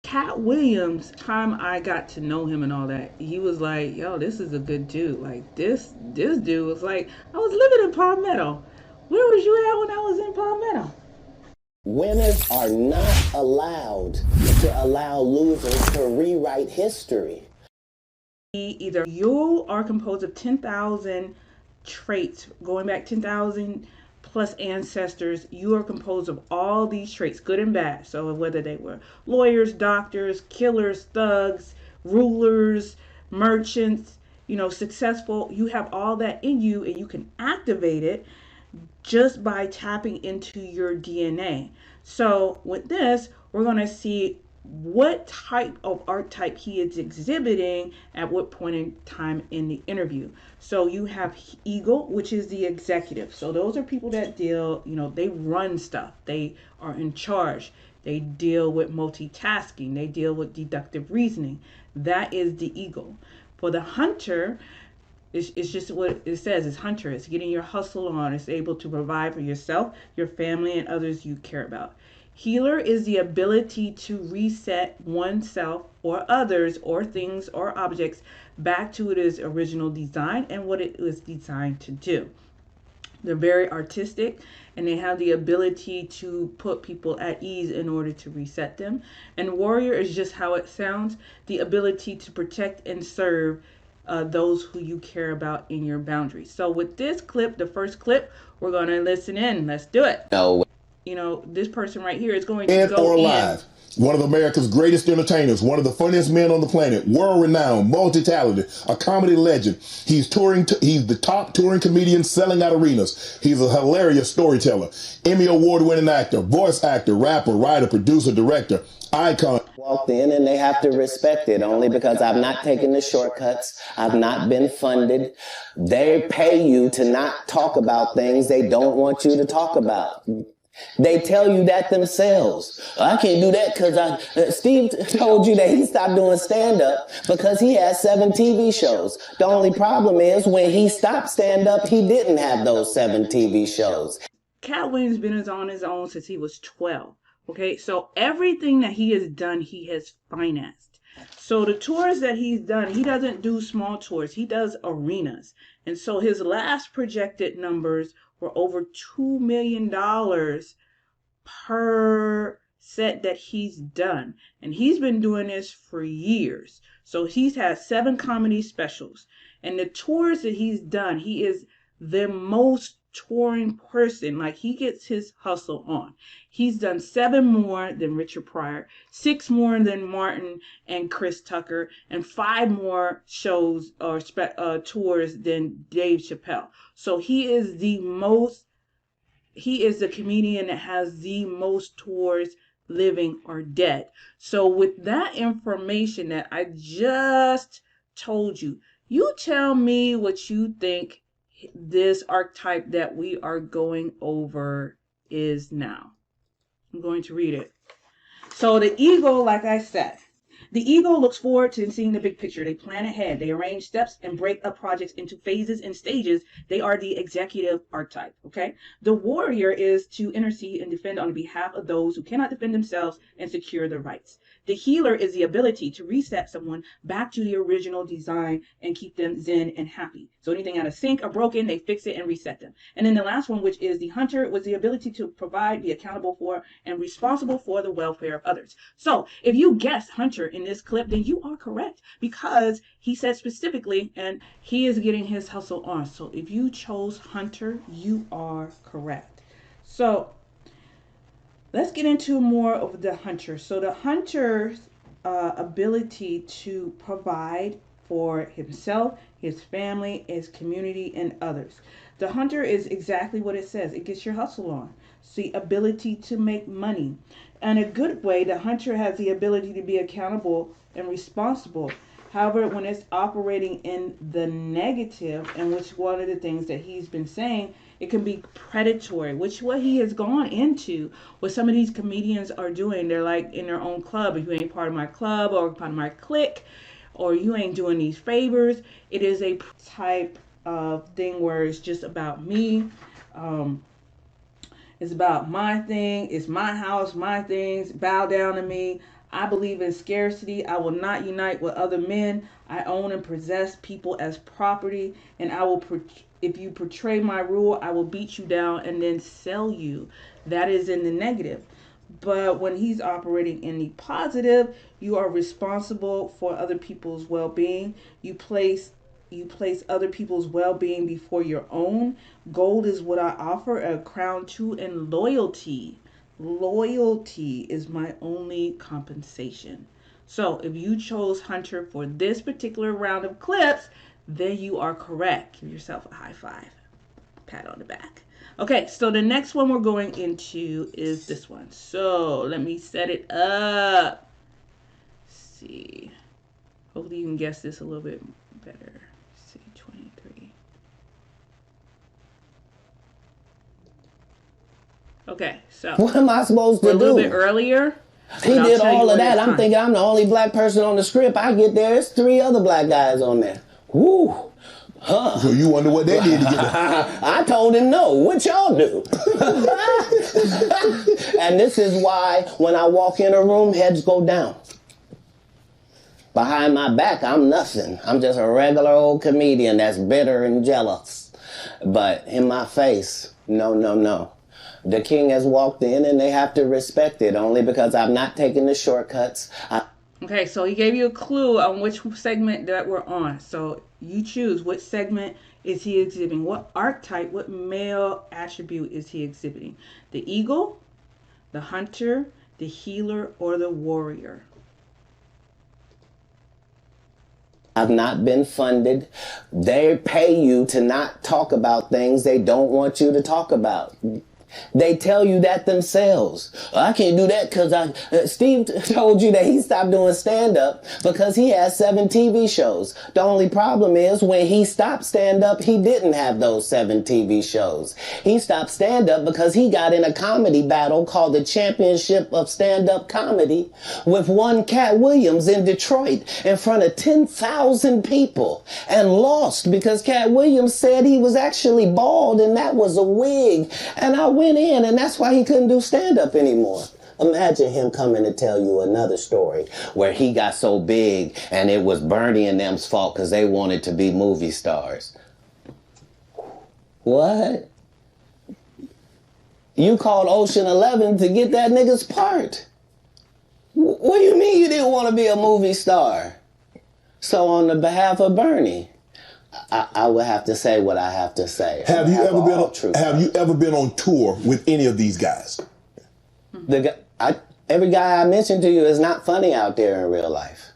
Cat Williams, time I got to know him and all that, he was like, "Yo, this is a good dude. Like this dude was like, I was living in Palmetto. Where was you at when I was in Palmetto?" Winners are not allowed to allow losers to rewrite history. Either you are composed of 10,000 traits, going back 10,000 plus ancestors. You are composed of all these traits, good and bad. So whether they were lawyers, doctors, killers, thugs, rulers, merchants, successful, you have all that in you, and you can activate it just by tapping into your DNA. So with this, we're going to see what type of archetype he is exhibiting at what point in time in the interview. So you have Eagle, which is the executive. So those are people that deal, they run stuff. They are in charge. They deal with multitasking. They deal with deductive reasoning. That is the Eagle. For the Hunter, it's just what it says. It's hunter. It's getting your hustle on. It's able to provide for yourself, your family, and others you care about. Healer is the ability to reset oneself or others or things or objects back to its original design and what it was designed to do. They're very artistic, and they have the ability to put people at ease in order to reset them. And warrior is just how it sounds, the ability to protect and serve those who you care about in your boundaries. So with this clip, the first clip, we're going to listen in. Let's do it. No. This person right here is going to Dead go or in. alive. One of America's greatest entertainers, one of the funniest men on the planet, world-renowned, multi-talented, a comedy legend. He's the top touring comedian selling out arenas. He's a hilarious storyteller, Emmy award-winning actor, voice actor, rapper, writer, producer, director, icon. Walked in and they have to respect it only because I've not taken the shortcuts. I've not been funded. They pay you to not talk about things they don't want you to talk about. They tell you that themselves. I can't do that because Steve told you that he stopped doing stand-up because he has 7 TV shows. The only problem is when he stopped stand-up, he didn't have those 7 TV shows. Cat Williams been on his own since he was 12. Okay, so everything that he has done, he has financed. So the tours that he's done, he doesn't do small tours. He does arenas. And so his last projected numbers were over $2 million per set that he's done. And he's been doing this for years. So he's had 7 comedy specials. And the tours that he's done, he is the most touring person. Like, he gets his hustle on. He's done 7 more than Richard Pryor, 6 more than Martin and Chris Tucker, and 5 more shows or tours than Dave Chappelle. So he is the comedian that has the most tours, living or dead. So with that information that I just told you, you tell me what you think this archetype that we are going over is now. I'm going to read it. So the ego, like I said, the ego looks forward to seeing the big picture. They plan ahead. They arrange steps and break up projects into phases and stages. They are the executive archetype, okay? The warrior is to intercede and defend on behalf of those who cannot defend themselves and secure their rights. The healer is the ability to reset someone back to the original design and keep them zen and happy. So anything out of sync or broken, they fix it and reset them. And then the last one, which is the hunter, was the ability to provide, be accountable for, and responsible for the welfare of others. So if you guessed hunter in this clip, then you are correct, because he said specifically, and he is getting his hustle on. So if you chose hunter, you are correct. So let's get into more of the hunter. So the hunter's ability to provide for himself, his family, his community, and others. The hunter is exactly what it says. It gets your hustle on. It's the ability to make money. In a good way, the hunter has the ability to be accountable and responsible. However, when it's operating in the negative, and which one of the things that he's been saying, it can be predatory, which what he has gone into, what some of these comedians are doing. They're like in their own club. If you ain't part of my club or part of my clique, or you ain't doing these favors, it is a type of thing where it's just about me. It's about my thing. It's my house, my things. Bow down to me. I believe in scarcity. I will not unite with other men. I own and possess people as property, and if you portray my rule, I will beat you down and then sell you. That is in the negative. But when he's operating in the positive, you are responsible for other people's well-being. You place other people's well-being before your own. Gold is what I offer, a crown too, and loyalty. Loyalty is my only compensation. So if you chose Hunter for this particular round of clips, then you are correct. Give yourself a high five. Pat on the back. Okay, so the next one we're going into is this one. So let me set it up. Let's see. Hopefully you can guess this a little bit better. Let's see, 23. Okay, so What am I supposed to a do? little bit earlier. He did all of that. I'm thinking I'm the only black person on the script. I get there, it's 3 other black guys on there. Woo. Huh. So you wonder what they did to get there. I told him no. What y'all do? And this is why when I walk in a room, heads go down. Behind my back, I'm nothing. I'm just a regular old comedian that's bitter and jealous. But in my face, no, no, no. The king has walked in and they have to respect it only because I'm not taking the shortcuts. Okay, so he gave you a clue on which segment that we're on. So you choose which segment is he exhibiting. What archetype, what male attribute is he exhibiting? The eagle, the hunter, the healer, or the warrior? I've not been funded. They pay you to not talk about things they don't want you to talk about. They tell you that themselves. I can't do that because Steve told you that he stopped doing stand-up because he has 7 TV shows. The only problem is when he stopped stand-up, he didn't have those 7 TV shows. He stopped stand-up because he got in a comedy battle called the Championship of Stand-Up Comedy with one Cat Williams in Detroit in front of 10,000 people and lost because Cat Williams said he was actually bald and that was a wig. And I went in, and that's why he couldn't do stand-up anymore. Imagine him coming to tell you another story where he got so big and it was Bernie and them's fault because they wanted to be movie stars. What? You called Ocean 11 to get that nigga's part. What do you mean you didn't want to be a movie star? So on the behalf of Bernie, I would have to say what I have to say. Have you ever been on tour with any of these guys? Every guy I mentioned to you is not funny out there in real life.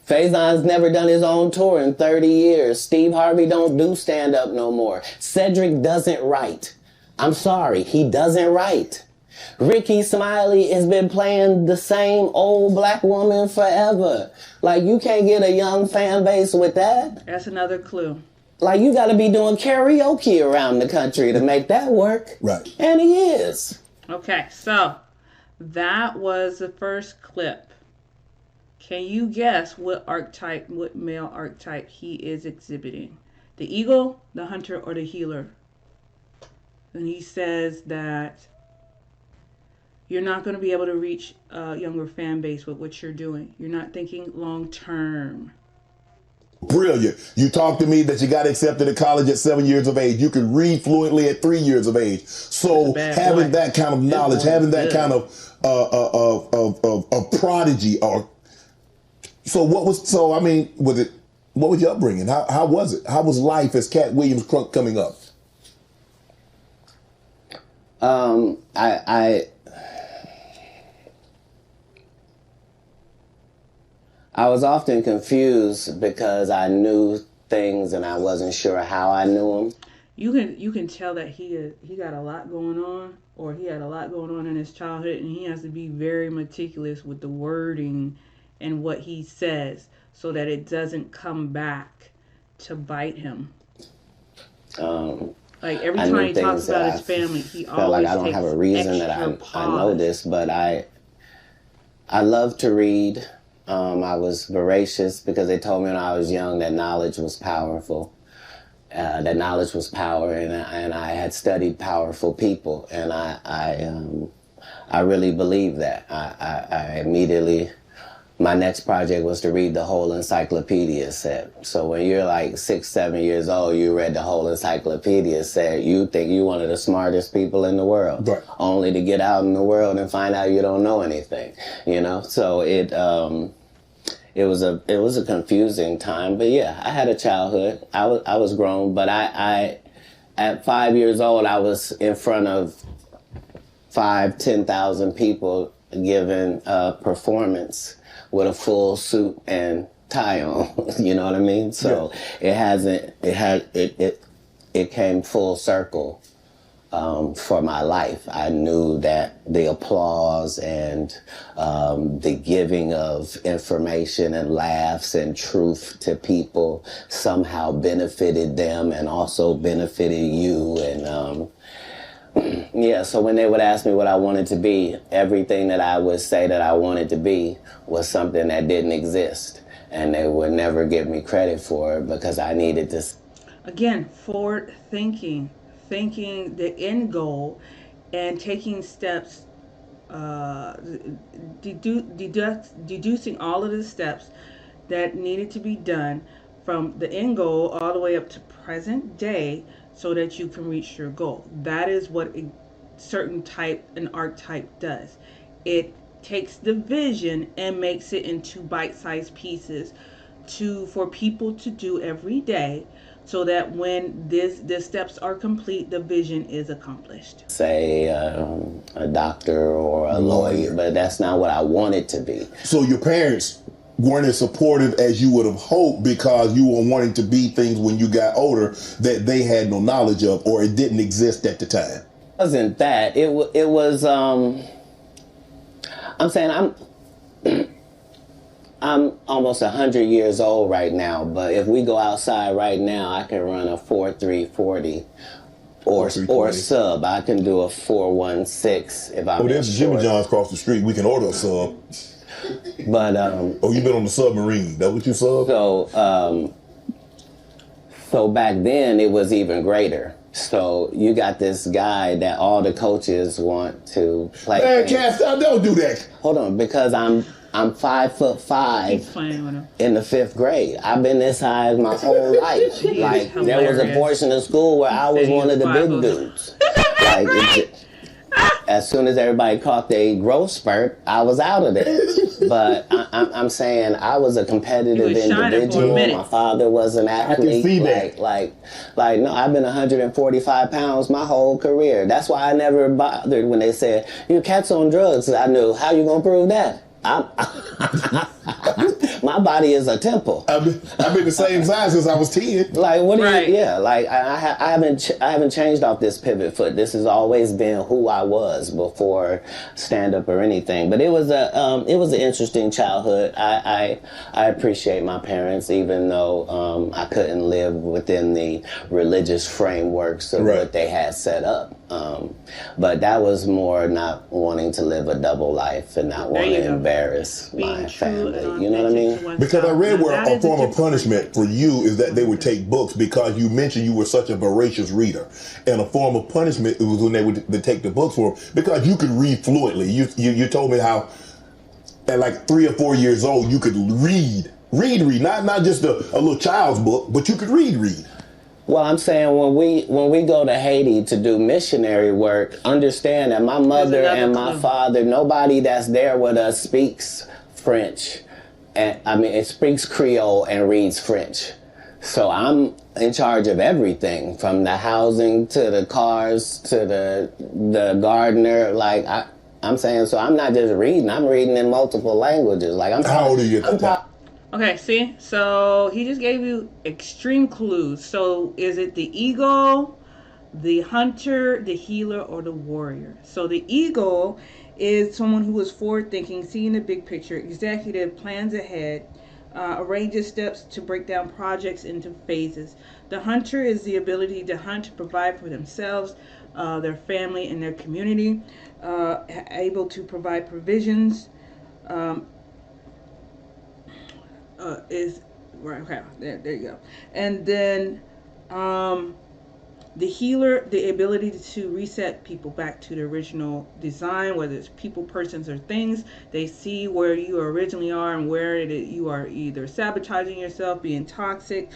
Faison's never done his own tour in 30 years. Steve Harvey don't do stand-up no more. Cedric doesn't write. I'm sorry, he doesn't write. Ricky Smiley has been playing the same old black woman forever. Like, you can't get a young fan base with that. That's another clue. Like, you got to be doing karaoke around the country to make that work. Right. And he is. Okay, so that was the first clip. Can you guess what archetype, what male archetype he is exhibiting? The eagle, the hunter, or the healer? And he says that you're not going to be able to reach a younger fan base with what you're doing. You're not thinking long term. Brilliant. You talked to me that you got accepted to college at 7 years of age. You can read fluently at 3 years of age. So having that kind of knowledge, having that kind of prodigy, or what was your upbringing? How was it? How was life as Cat Williams Crunk coming up? I was often confused because I knew things and I wasn't sure how I knew them. You can tell that he got a lot going on, or he had a lot going on in his childhood, and he has to be very meticulous with the wording and what he says so that it doesn't come back to bite him. Like every time he talks about his family, he always like I don't have a reason that I know this, but I love to read. I was voracious because they told me when I was young that knowledge was powerful. That knowledge was power, and I had studied powerful people, and I really believe that. I immediately, my next project was to read the whole encyclopedia set. So when you're like 6, 7 years old, you read the whole encyclopedia set, you think you're one of the smartest people in the world, right, only to get out in the world and find out you don't know anything, you know? So it was a confusing time, but yeah, I had a childhood. I was grown, but I at 5 years old, I was in front of 10,000 people giving a performance with a full suit and tie on. You know what I mean? So yeah. It came full circle for my life. I knew that the applause and the giving of information and laughs and truth to people somehow benefited them and also benefited you. And yeah, so when they would ask me what I wanted to be, everything that I would say that I wanted to be was something that didn't exist. And they would never give me credit for it because I needed to. Again, forward thinking, thinking the end goal, and taking steps, deducing all of the steps that needed to be done from the end goal all the way up to present day so that you can reach your goal. That is what a certain type, an archetype, does. It takes the vision and makes it into bite-sized pieces for people to do every day, so that when the steps are complete, the vision is accomplished. Say a doctor or a lawyer, but that's not what I wanted to be. So your parents weren't as supportive as you would have hoped because you were wanting to be things when you got older that they had no knowledge of, or it didn't exist at the time? It wasn't that. It was, I'm saying I'm almost 100 years old right now, but if we go outside right now, I can run a 4.340 or sub. I can do a 4.16 if I'm. Oh, there's Jimmy John's across the street. We can order a sub. But oh, you've been on the submarine. That what you sub? So back then it was even greater. So you got this guy that all the coaches want to play. Man, Cass, don't do that. Hold on, because I'm 5'5" in the 5th grade. I've been this high my whole life. Like there was a portion of school where I was one of the big dudes. Like as soon as everybody caught their growth spurt, I was out of there. But I'm saying I was a competitive individual. My father was an athlete. I can see that. Like no, I've been 145 pounds my whole career. That's why I never bothered when they said, "You cats on drugs." I knew, how you gonna prove that? My body is a temple. I've been the same size since I was 10. Like what? Yeah. Like I haven't changed off this pivot foot. This has always been who I was before stand up or anything. But it was an interesting childhood. I appreciate my parents, even though I couldn't live within the religious frameworks of what they had set up. But that was more not wanting to live a double life and not wanting to embarrass my family. You know what I mean? Because I read where a form of punishment for you is that they would take books, because you mentioned you were such a voracious reader. And a form of punishment was when they would take the books for them, because you could read fluently. You told me how at like 3 or 4 years old you could read, not just a little child's book, but you could read. Well, I'm saying when we go to Haiti to do missionary work, understand that my mother and my father, nobody that's there with us speaks French. And it speaks Creole and reads French. So I'm in charge of everything, from the housing to the cars to the gardener. Like I'm saying, so I'm not just reading, I'm reading in multiple languages. Like how old are you at that time? Okay, see? So he just gave you extreme clues. So is it the ego, the hunter, the healer, or the warrior? So the ego is someone who is forward-thinking, seeing the big picture, executive, plans ahead, arranges steps to break down projects into phases. The hunter is the ability to hunt, to provide for themselves, their family, and their community, able to provide provisions, is right. Okay, there you go. And then The healer, the ability to reset people back to the original design, whether it's people, persons, or things. They see where you originally are and where you are either sabotaging yourself, being toxic,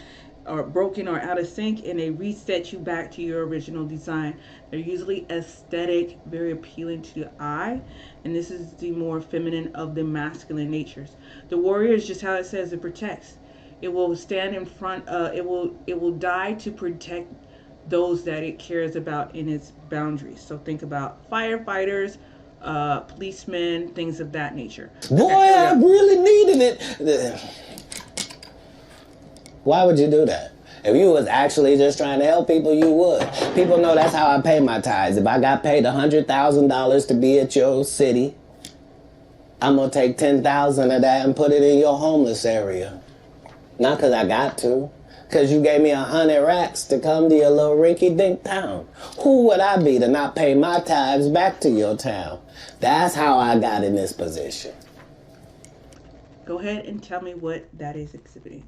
or broken or out of sync, and they reset you back to your original design. They're usually aesthetic, very appealing to the eye, and this is the more feminine of the masculine natures. The warrior is just how it says, it protects. It will stand in front. It will die to protect those that it cares about in its boundaries. So think about firefighters, policemen, things of that nature. Boy, I really needed it. Why would you do that? If you was actually just trying to help people, you would. People know that's how I pay my tithes. If I got paid $100,000 to be at your city, I'm gonna take 10,000 of that and put it in your homeless area. Not because I got to, because you gave me 100 racks to come to your little rinky-dink town. Who would I be to not pay my tithes back to your town? That's how I got in this position. Go ahead and tell me what that is exhibiting.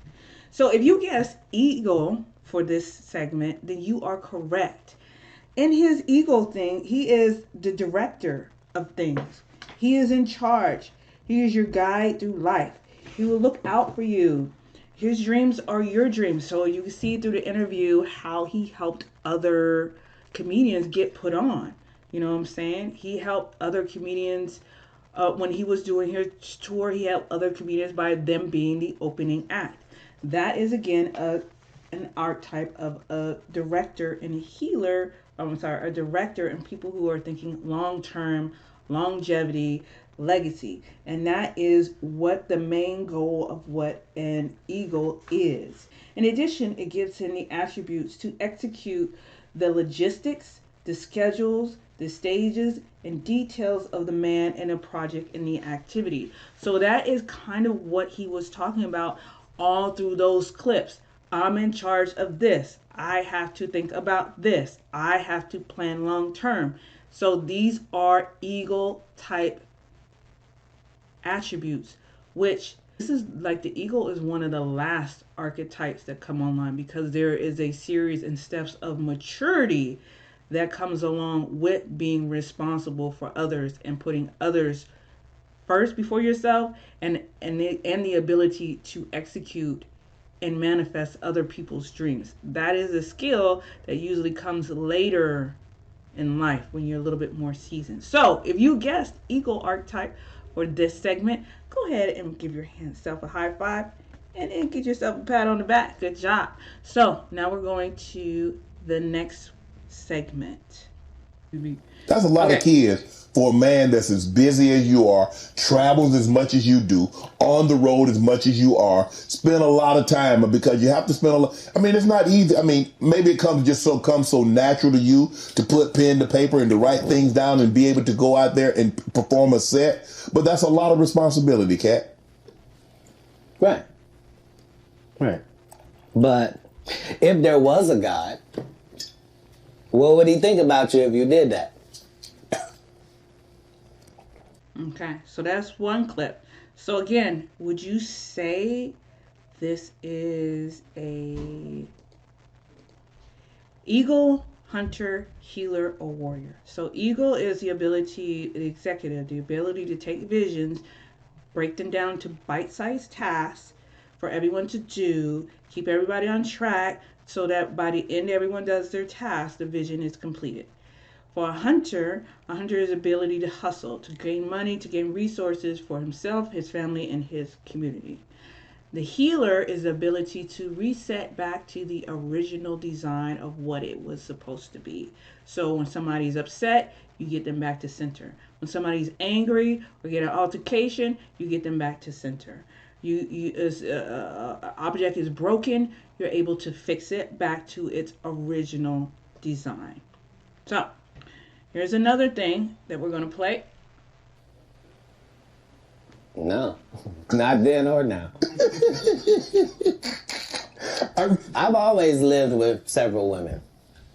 So if you guessed eagle for this segment, then you are correct. In his eagle thing, he is the director of things. He is in charge. He is your guide through life. He will look out for you. His dreams are your dreams. So you can see through the interview how he helped other comedians get put on. You know what I'm saying? He helped other comedians when he was doing his tour. He helped other comedians by them being the opening act. That is, again, an archetype of a director and a healer. A director and people who are thinking long-term, longevity, legacy. And that is what the main goal of what an eagle is. In addition, it gives him the attributes to execute the logistics, the schedules, the stages, and details of the man in a project and the activity. So that is kind of what he was talking about all through those clips. I'm in charge of this. I have to think about this. I have to plan long term. So these are eagle type attributes, which this is like the eagle is one of the last archetypes that come online, because there is a series and steps of maturity that comes along with being responsible for others and putting others first before yourself, and the ability to execute and manifest other people's dreams. That is a skill that usually comes later in life when you're a little bit more seasoned. So if you guessed eagle archetype for this segment, go ahead and give yourself a high five and then get yourself a pat on the back. Good job. So now we're going to the next segment. That's a lot of kids for a man that's as busy as you are, travels as much as you do, on the road as much as you are, spend a lot of time, because you have to spend a lot. I mean, it's not easy. I mean, maybe it comes so natural to you to put pen to paper and to write things down and be able to go out there and perform a set. But that's a lot of responsibility, Kat. Right. But if there was a God, what would he think about you if you did that? Okay, so that's one clip. So again, would you say this is a eagle, hunter, healer, or warrior? So eagle is the ability, the executive, the ability to take visions, break them down to bite-sized tasks for everyone to do, keep everybody on track so that by the end everyone does their task, the vision is completed. For a hunter is ability to hustle, to gain money, to gain resources for himself, his family, and his community. The healer is the ability to reset back to the original design of what it was supposed to be. So when somebody's upset, you get them back to center. When somebody's angry or get an altercation, you get them back to center. As object is broken, you're able to fix it back to its original design. So here's another thing that we're going to play. No, not then or now. I've always lived with several women.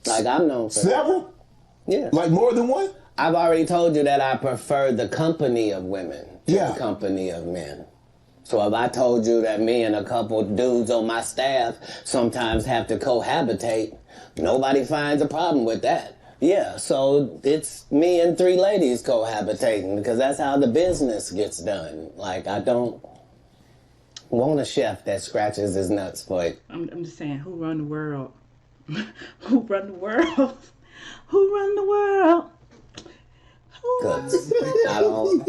Like, I'm known for several? Yeah. Like more than one? I've already told you that I prefer the company of women to the company of men. So if I told you that me and a couple dudes on my staff sometimes have to cohabitate, nobody finds a problem with that. Yeah, so it's me and 3 ladies cohabitating because that's how the business gets done. Like, I don't want a chef that scratches his nuts for it. I'm just saying, who run the world? Who run the world? Who run the world? Who run the world?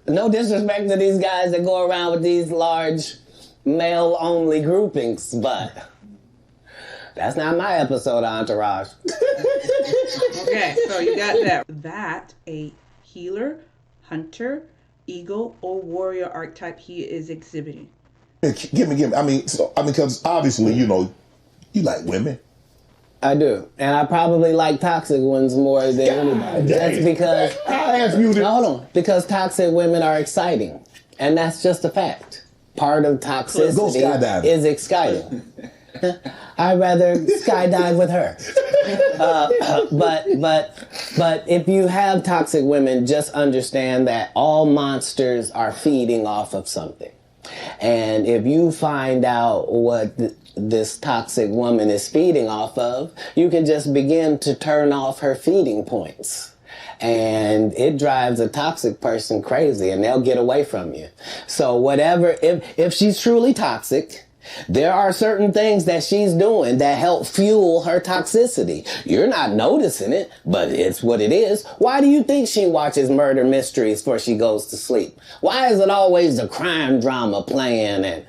No disrespect to these guys that go around with these large male-only groupings, but that's not my episode of Entourage. Okay, so you got that. That a healer, hunter, eagle, or warrior archetype he is exhibiting. Give me. I mean, because obviously, you know, you like women. I do. And I probably like toxic ones more than anybody. That's because... I ask you this. Hold on. Because toxic women are exciting. And that's just a fact. Part of toxicity is exciting. I'd rather skydive with her. But if you have toxic women, just understand that all monsters are feeding off of something. And if you find out what this toxic woman is feeding off of, you can just begin to turn off her feeding points. And it drives a toxic person crazy and they'll get away from you. So whatever, if she's truly toxic, there are certain things that she's doing that help fuel her toxicity. You're not noticing it, but it's what it is. Why do you think she watches murder mysteries before she goes to sleep? Why is it always the crime drama playing? And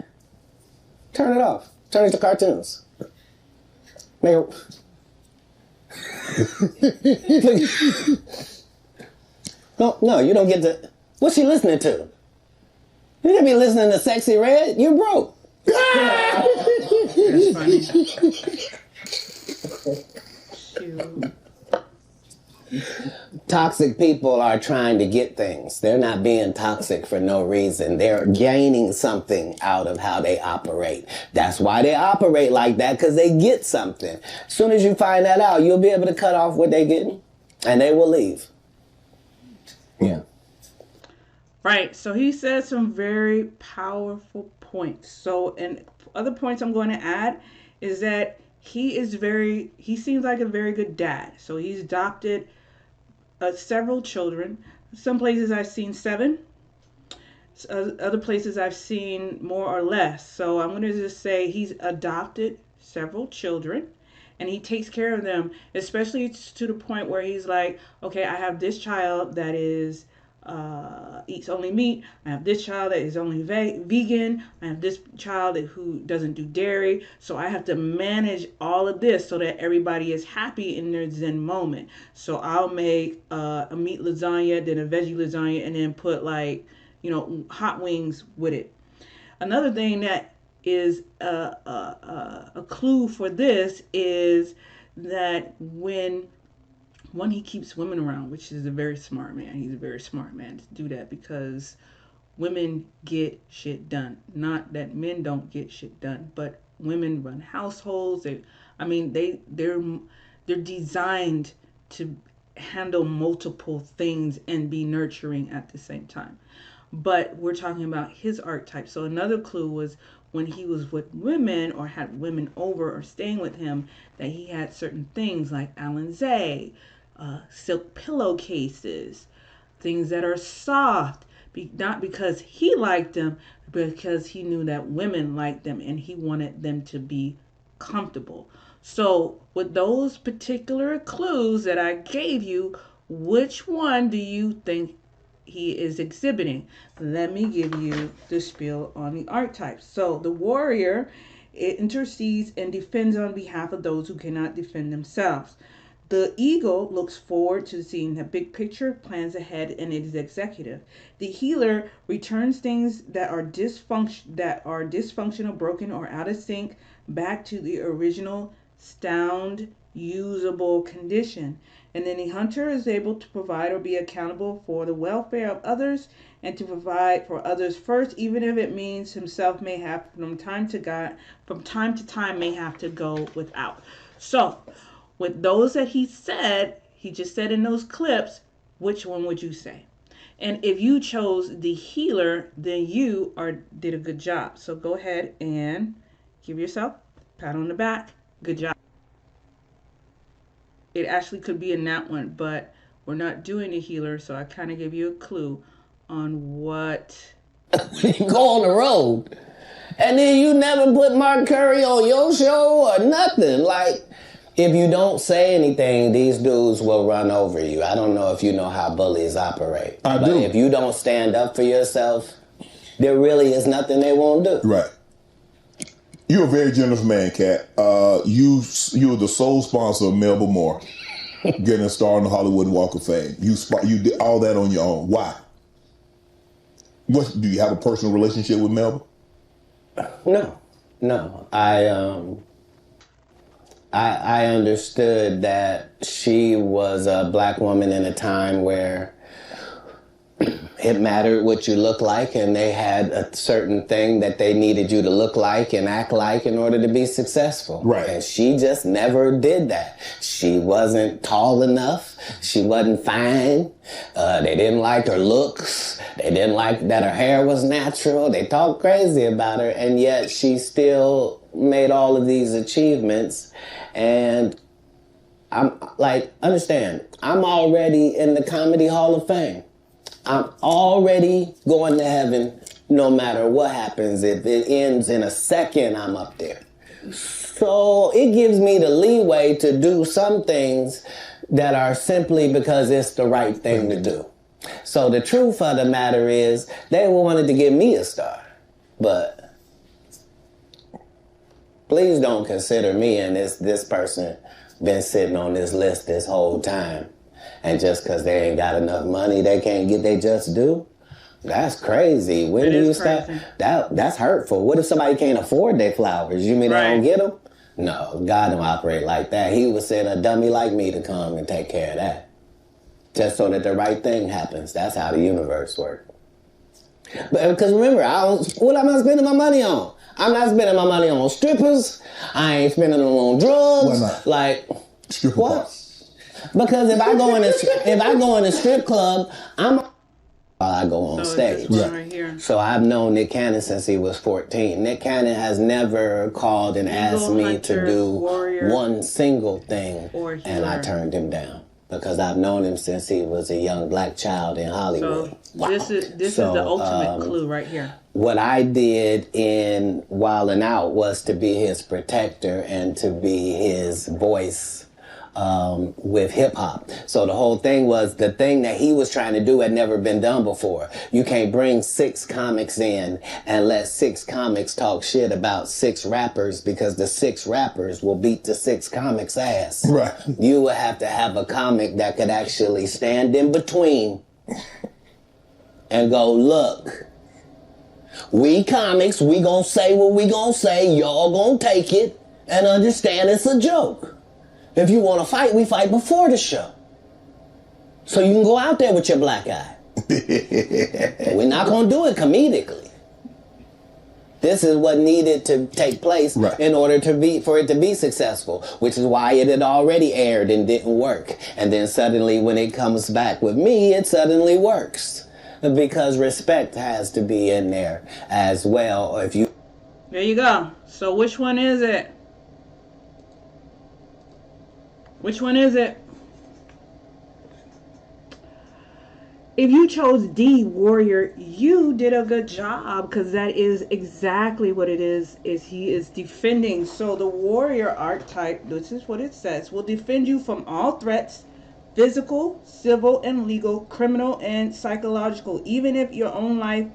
turn it off. Turn it to cartoons. No, you don't get to. What's she listening to? You didn't be listening to Sexy Red. You're broke. That's funny. Shoot. Toxic people are trying to get things. They're not being toxic for no reason. They're gaining something out of how they operate. That's why they operate like that, because they get something. As soon as you find that out, you'll be able to cut off what they're getting, and they will leave. Yeah. Right. So he said some very powerful points. So, and other points I'm going to add is that he seems like a very good dad. So he's adopted several children. Some places I've seen 7. Other places I've seen more or less. So I'm going to just say he's adopted several children and he takes care of them, especially to the point where he's like, okay, I have this child that is eats only meat. I have this child that is only vegan. I have this child who doesn't do dairy. So I have to manage all of this so that everybody is happy in their Zen moment. So I'll make a meat lasagna, then a veggie lasagna, and then put hot wings with it. Another thing that is a clue for this is that when he keeps women around, which is a very smart man. He's a very smart man to do that because women get shit done. Not that men don't get shit done, but women run households. They're designed to handle multiple things and be nurturing at the same time. But we're talking about his archetype. So another clue was when he was with women or had women over or staying with him, that he had certain things like Alizé, silk pillowcases, things that are soft, not because he liked them, but because he knew that women liked them and he wanted them to be comfortable. So with those particular clues that I gave you, which one do you think he is exhibiting? Let me give you the spiel on the archetypes. So the warrior, it intercedes and defends on behalf of those who cannot defend themselves. The eagle looks forward to seeing the big picture, plans ahead, and it is executive. The healer returns things that are dysfunctional, broken, or out of sync back to the original sound, usable condition. And then the hunter is able to provide or be accountable for the welfare of others and to provide for others first, even if it means himself may have from time to time may have to go without. So with those that he just said in those clips, which one would you say? And if you chose the healer, then you did a good job. So go ahead and give yourself a pat on the back. Good job. It actually could be in that one, but we're not doing a healer, so I kind of gave you a clue on what. You go on the road, and then you never put Mark Curry on your show or nothing. Like, if you don't say anything, these dudes will run over you. I don't know if you know how bullies operate. I but do. If you don't stand up for yourself, there really is nothing they won't do. Right. You're a very generous man, Kat. You're the sole sponsor of Melba Moore getting a star on the Hollywood Walk of Fame. You did all that on your own. Why? Do you have a personal relationship with Melba? No. I understood that she was a black woman in a time where it mattered what you look like, and they had a certain thing that they needed you to look like and act like in order to be successful. Right. And she just never did that. She wasn't tall enough. She wasn't fine. They didn't like her looks. They didn't like that her hair was natural. They talked crazy about her, and yet she still made all of these achievements. And I'm like, understand, I'm already in the Comedy Hall of Fame. I'm already going to heaven no matter what happens. If it ends in a second, I'm up there. So it gives me the leeway to do some things that are simply because it's the right thing to do. So the truth of the matter is, they wanted to give me a star. But please don't consider me and this person been sitting on this list this whole time. And just because they ain't got enough money, they can't get they just due? That's crazy. When do you stop? That's hurtful. What if somebody can't afford their flowers? You mean they don't get them? No, God don't operate like that. He would send a dummy like me to come and take care of that. Just so that the right thing happens. That's how the universe works. Because remember, what am I spending my money on? I'm not spending my money on strippers. I ain't spending them on drugs. Why not? Like, Stripper what? party. Because if I go in a strip club, while I go on stage. Right here. So I've known Nick Cannon since he was 14. Nick Cannon has never called and asked me to do one single thing, and I turned him down. Because I've known him since he was a young black child in Hollywood. So this is the ultimate clue right here. What I did in Wildin' Out was to be his protector and to be his voice with hip hop. So the whole thing was the thing that he was trying to do had never been done before. You can't bring 6 comics in and let 6 comics talk shit about 6 rappers, because the 6 rappers will beat the 6 comics' ass. Right. You would have to have a comic that could actually stand in between and go, look, we comics, we gonna say what we gonna say, y'all gonna take it and understand it's a joke. If you want to fight, we fight before the show. So you can go out there with your black eye. We're not going to do it comedically. This is what needed to take place in order for it to be successful, which is why it had already aired and didn't work. And then suddenly when it comes back with me, it suddenly works. Because respect has to be in there as well. There you go. So which one is it? Which one is it? If you chose D, warrior, you did a good job, because that is exactly what it is he is defending. So the warrior archetype, this is what it says, will defend you from all threats, physical, civil, and legal, criminal, and psychological. Even if your own life,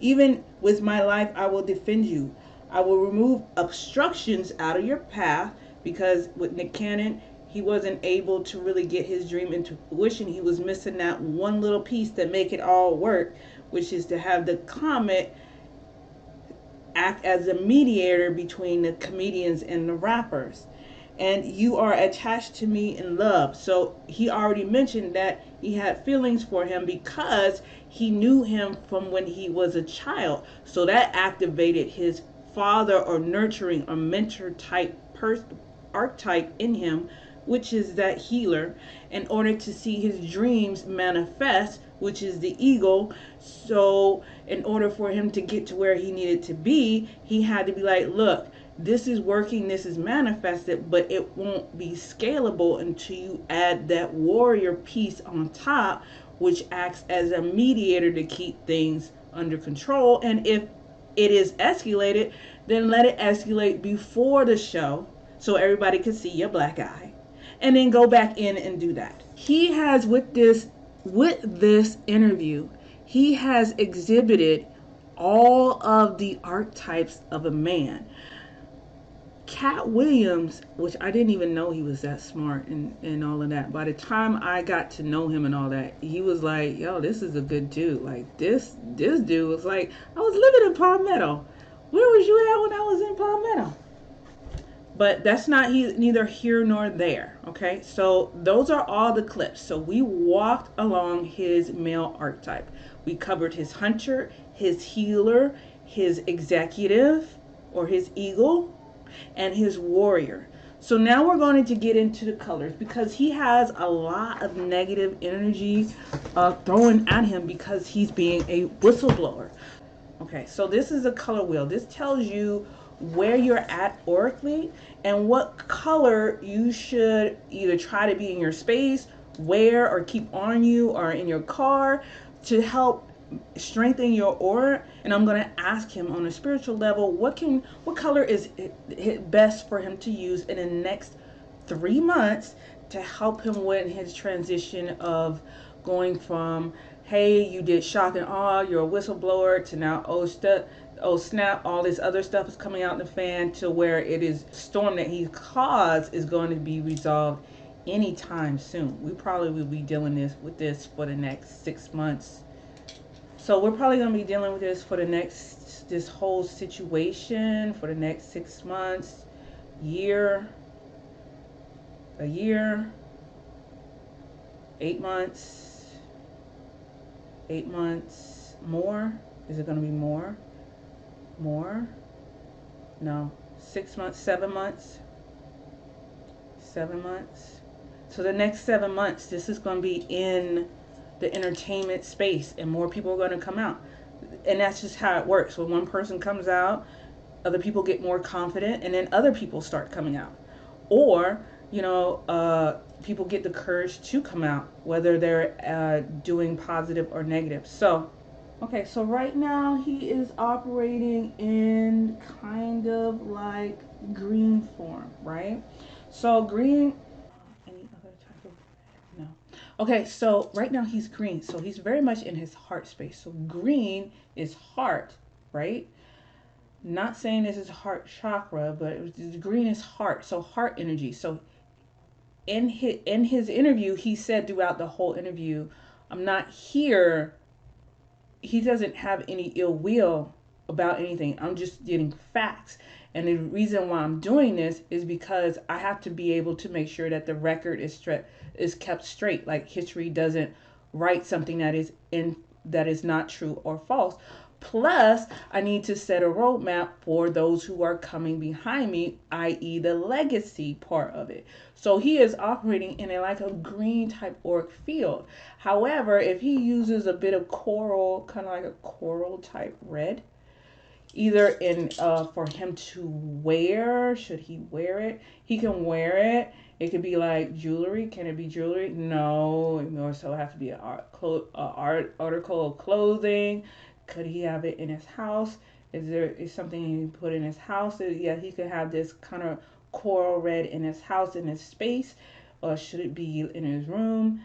even with my life, I will defend you. I will remove obstructions out of your path. Because with Nick Cannon, he wasn't able to really get his dream into fruition. He was missing that one little piece that make it all work, which is to have the comic act as a mediator between the comedians and the rappers. And you are attached to me in love. So he already mentioned that he had feelings for him because he knew him from when he was a child. So that activated his father or nurturing or mentor type archetype in him, which is that healer, in order to see his dreams manifest which is the eagle. So in order for him to get to where he needed to be, he had to be like, look, this is working, this is manifested, but it won't be scalable until you add that warrior piece on top, which acts as a mediator to keep things under control. And if it is escalated, then let it escalate before the show so everybody can see your black eye, and then go back in and do that. He has, with this interview, he has exhibited all of the archetypes of a man. Cat Williams, which I didn't even know he was that smart and all of that. By the time I got to know him and all that, he was like, yo, this is a good dude. Like this dude was like, I was living in Palmetto. Where was you at when I was in Palmetto? But that's neither here nor there. Okay, so those are all the clips. So we walked along his male archetype. We covered his hunter, his healer, his executive or his eagle, and his warrior. So now we're going to get into the colors, because he has a lot of negative energy thrown at him because he's being a whistleblower. Okay, so this is a color wheel. This tells you where you're at oracally and what color you should either try to be in your space, wear, or keep on you or in your car to help strengthen your aura. And I'm going to ask him on a spiritual level, what color is it best for him to use in the next 3 months to help him with his transition of going from, hey, you did shock and awe, you're a whistleblower, to now, oh snap, all this other stuff is coming out in the fan, to where it is storm that he caused is going to be resolved anytime soon. We probably will be dealing with this for the next 6 months. So we're probably going to be dealing with this for this whole situation for the next 6 months, a year, 8 months, 8 months, more. Is it going to be more? No. 6 months, 7 months, 7 months. So the next 7 months, this is going to be in the entertainment space, and more people are going to come out. And that's just how it works. When one person comes out, other people get more confident, and then other people start coming out. Or, people get the courage to come out, whether they're doing positive or negative. So, okay, so right now he is operating in kind of like green form, right? So green, any other type of, no. Okay, so right now he's green, so he's very much in his heart space. So green is heart, right? Not saying this is heart chakra, but green is heart, so heart energy. So in his interview, he said throughout the whole interview, I'm not here. He doesn't have any ill will about anything. I'm just getting facts. And the reason why I'm doing this is because I have to be able to make sure that the record is kept straight. Like history doesn't write something that is not true or false. Plus, I need to set a roadmap for those who are coming behind me, i.e. the legacy part of it. So he is operating in like a green type auric field. However, if he uses a bit of coral, kind of like a coral type red, either in for him to wear, should he wear it? He can wear it. It could be like jewelry. Can it be jewelry? No. It more so have to be an article of clothing. Could he have it in his house? Is something he can put in his house? Yeah, he could have this kind of coral red in his house, in his space. Or should it be in his room?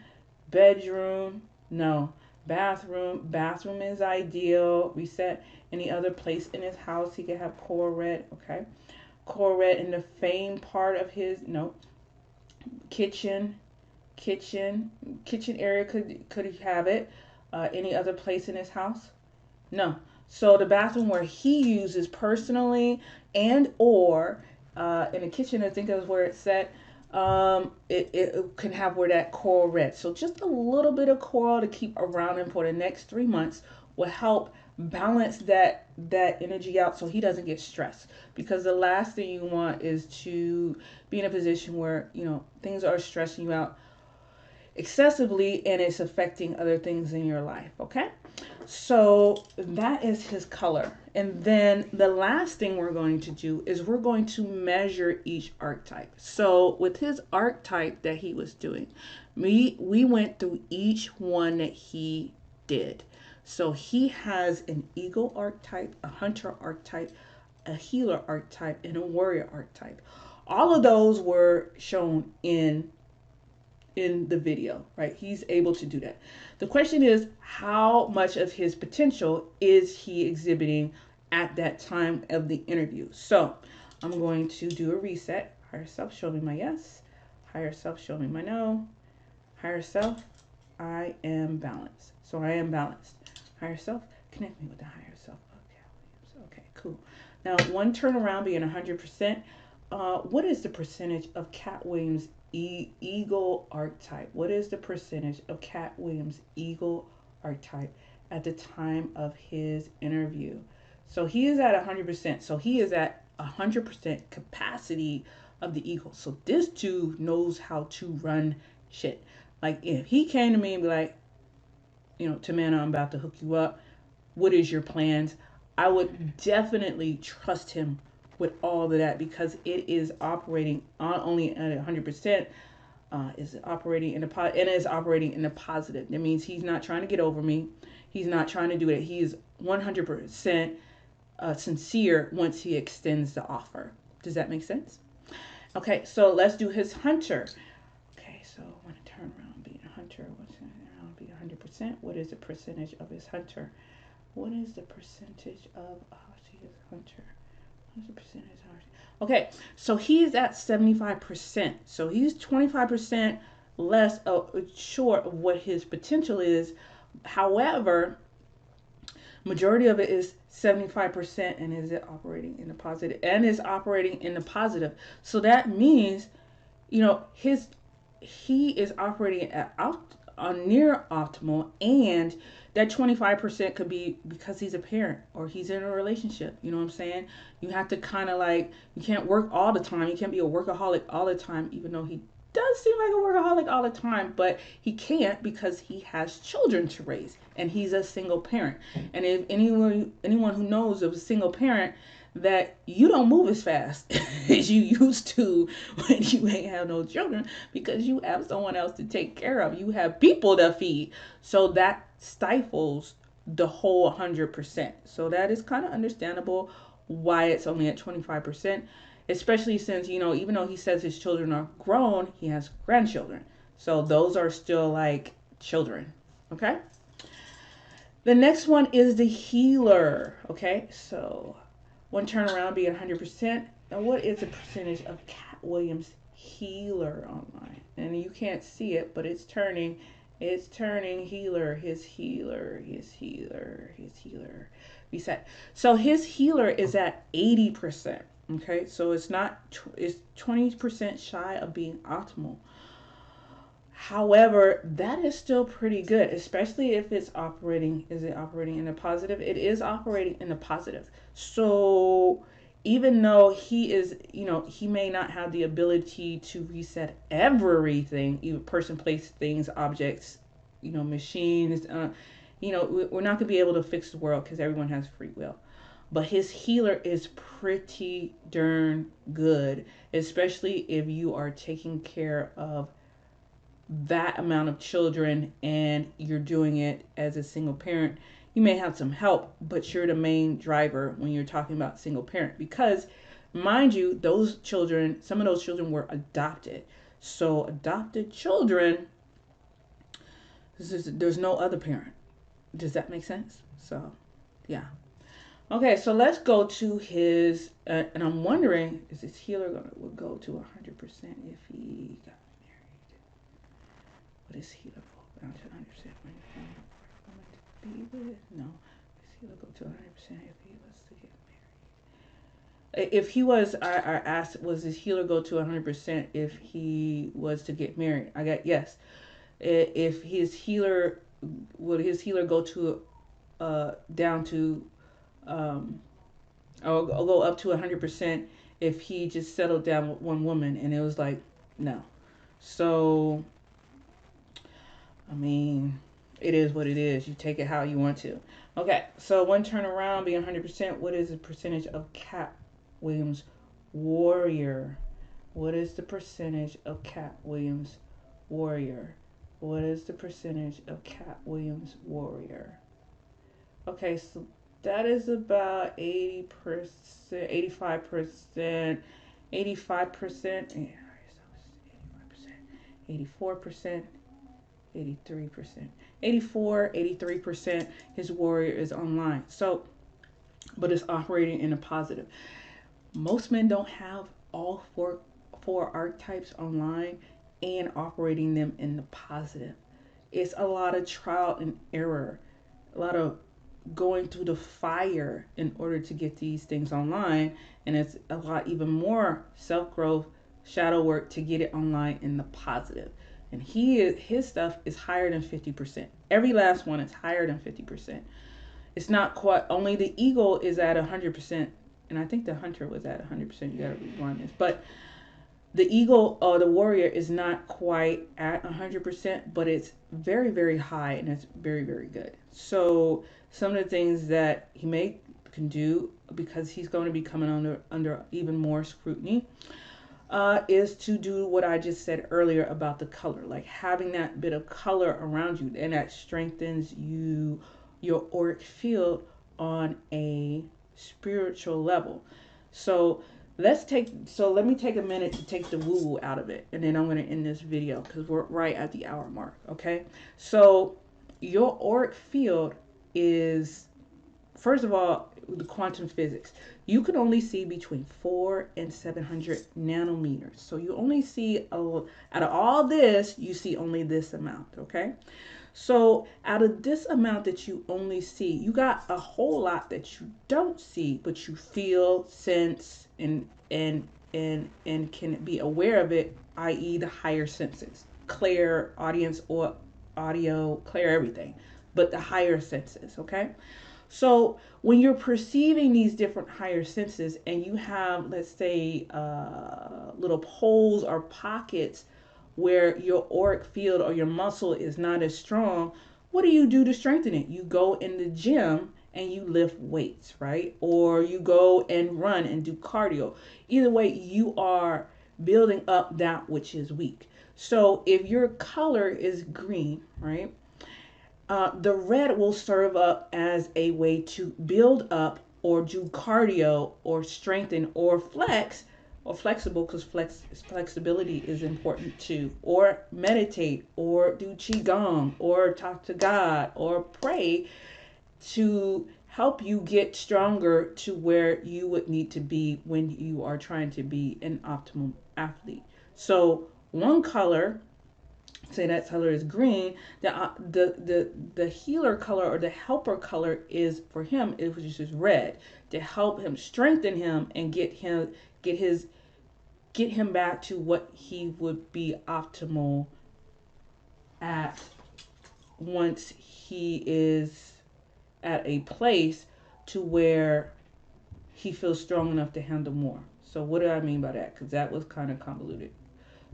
Bedroom? No. Bathroom. Bathroom is ideal. Reset. Any other place in his house he could have coral red. Okay. Coral red in the fame part of his, no. Kitchen area, could he have it? Any other place in his house? No. So the bathroom where he uses personally, and or in the kitchen, I think is where it's set. It can have where that coral red. So just a little bit of coral to keep around him for the next 3 months will help balance that energy out, so he doesn't get stressed. Because the last thing you want is to be in a position where things are stressing you out. excessively, and it's affecting other things in your life. Okay, so that is his color. And then the last thing we're going to do is we're going to measure each archetype. So with his archetype that he was doing, we went through each one that he did. So he has an eagle archetype, a hunter archetype, a healer archetype, and a warrior archetype. All of those were shown in the video, right? He's able to do that. The question is, how much of his potential is he exhibiting at that time of the interview? So I'm going to do a reset. Higher self, show me my yes. Higher self, show me my no. Higher self, I am balanced. So I am balanced. Higher self, connect me with the higher self. Okay, cool. Now, one turnaround being 100%. What is the percentage of Cat Williams' eagle archetype? What is the percentage of Cat Williams' eagle archetype at the time of his interview? So he is at 100%. So he is at 100% capacity of the eagle. So this dude knows how to run shit. Like if he came to me and be like, Tamana, I'm about to hook you up. What is your plans? I would definitely trust him with all of that because it is operating not only at 100%, is operating in the and is operating in the positive. That means he's not trying to get over me. He's not trying to do it. He is 100% sincere once he extends the offer. Does that make sense? Okay, so let's do his hunter. Okay, so I want to turn around being a hunter. What's around be 100%? What is the percentage of his hunter? What is the percentage of his hunter? What's the percentage of hunter? Okay, so he's at 75%. So he's 25% less short of what his potential is. However, majority of it is 75% and is it operating in the positive and is operating in the positive. So that means, he is operating at on near optimal, and that 25% could be because he's a parent or he's in a relationship. You know what I'm saying? You have to kind of you can't work all the time. You can't be a workaholic all the time, even though he does seem like a workaholic all the time, but he can't because he has children to raise and he's a single parent. And if anyone who knows of a single parent, that you don't move as fast as you used to when you ain't have no children because you have someone else to take care of. You have people to feed. So that stifles the whole 100%. So that is kind of understandable why it's only at 25%, especially since, even though he says his children are grown, he has grandchildren. So those are still like children. Okay. The next one is the healer. Okay. So one turnaround being 100%. Now, what is the percentage of Cat Williams' healer online? And you can't see it, but it's turning. It's turning healer, his healer, his healer, his healer. Reset. So his healer is at 80%. Okay, so it's 20% shy of being optimal. However, that is still pretty good, especially if it's operating. Is it operating in a positive? It is operating in a positive. So even though he is, he may not have the ability to reset everything, even person, place, things, objects, machines, we're not going to be able to fix the world because everyone has free will. But his healer is pretty darn good, especially if you are taking care of that amount of children and you're doing it as a single parent. You may have some help, but you're the main driver when you're talking about single parent because, mind you, some of those children were adopted. So adopted children, there's no other parent. Does that make sense? So, yeah. Okay, so let's go to his, and I'm wondering, is his healer would go to 100% if he got married? What is healer go down to 100% when you be with? No, his healer go to 100% if he was to get married. If he was, I asked, was his healer go to 100% if he was to get married? I got yes. If his healer, would his healer go to, down to, or go up to 100% if he just settled down with one woman? And it was like, no. So I mean, it is what it is. You take it how you want to. Okay, so one turn around being 100%. What is the percentage of Cat Williams Warrior? What is the percentage of Cat Williams Warrior? What is the percentage of Cat Williams Warrior? Okay, so that is about 80%, 85%, 85%, 84%, 83%, 84, 83%. His warrior is online. So, but it's operating in a positive. Most men don't have all four archetypes online and operating them in the positive. It's a lot of trial and error, a lot of going through the fire in order to get these things online, and it's a lot even more self-growth, shadow work to get it online in the positive. And his stuff is higher than 50%. Every last one is higher than 50%. It's not quite, only the eagle is at 100%, and I think the hunter was at 100%. You gotta rewind this, but the eagle or the warrior is not quite at 100%, but it's very, very high, and it's very, very good. So some of the things that he can do, because he's going to be coming under even more scrutiny, is to do what I just said earlier about the color, like having that bit of color around you, and that strengthens your auric field on a spiritual level. So let me take a minute to take the woo woo out of it, and then I'm going to end this video because we're right at the hour mark. Okay, so your auric field is, first of all, the quantum physics. You can only see between 4 and 700 nanometers. So you only see, out of all this, you see only this amount, okay? So out of this amount that you only see, you got a whole lot that you don't see, but you feel, sense, and can be aware of it, i.e. the higher senses. Clear audience or audio, clear everything, but the higher senses, okay? So when you're perceiving these different higher senses and you have, let's say, little holes or pockets where your auric field or your muscle is not as strong, what do you do to strengthen it? You go in the gym and you lift weights, right? Or you go and run and do cardio. Either way, you are building up that which is weak. So if your color is green, right? The red will serve up as a way to build up or do cardio or strengthen or flex or flexible, because flexibility is important too, or meditate or do qigong or talk to God or pray to help you get stronger to where you would need to be when you are trying to be an optimal athlete. So one color, say that color is green, the healer color or the helper color is for him, it was just red, to help him, strengthen him, and get him back to what he would be optimal at once he is at a place to where he feels strong enough to handle more. So what do I mean by that? Because that was kind of convoluted.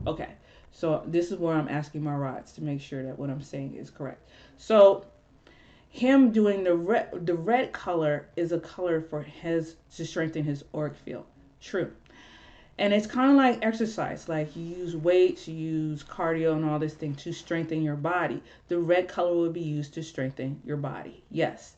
Okay, so this is where I'm asking my rods to make sure that what I'm saying is correct. So him doing the red color is a color for his, to strengthen his auric field. True. And it's kind of like exercise, like you use weights, you use cardio and all this thing to strengthen your body. The red color will be used to strengthen your body. Yes.